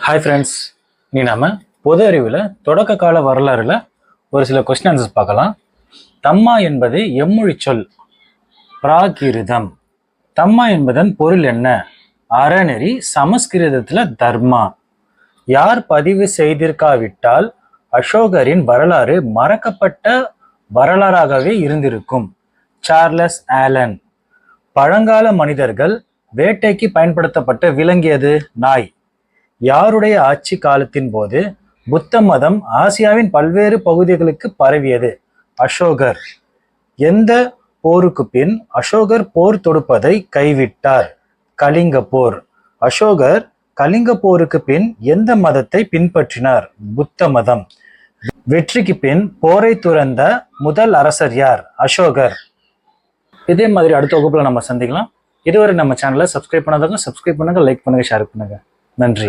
Hi friends, நீ நாம பொது அறிவில் தொடக்க கால வரலாறுல ஒரு சில கொஸ்டின் ஆன்சர்ஸ் பார்க்கலாம். தம்மா என்பது எம்மொழி சொல், பிராகிருதம். தம்மா என்பதன் பொருள் என்ன? அறநெறி, சமஸ்கிருதத்துல தர்மா. யார் பதிவு செய்திருக்காவிட்டால் அசோகரின் வரலாறு மறக்கப்பட்ட வரலாறாகவே இருந்திருக்கும். Charles Allen. பழங்கால மனிதர்கள் வேட்டைக்கு பயன்படுத்தப்பட்ட விலங்கியது நாய். யாருடைய ஆட்சி காலத்தின் போது புத்த மதம் ஆசியாவின் பல்வேறு பகுதிகளுக்கு பரவியது? அசோகர். எந்த போருக்கு பின் அசோகர் போர் தொடுப்பதை கைவிட்டார்? கலிங்க போர். அசோகர் கலிங்க போருக்கு பின் எந்த மதத்தை பின்பற்றினார்? புத்த மதம். வெற்றிக்கு பின் போரை துறந்த முதல் அரசர் யார்? அசோகர். இதே மாதிரி அடுத்த வகுப்புல நம்ம சந்திக்கலாம். இதுவரை நம்ம சேனலை சப்ஸ்கிரைப் பண்ணாதவங்க சப்ஸ்கிரைப் பண்ணுங்க, லைக் பண்ணுங்க, ஷேர் பண்ணுங்க. நன்றி.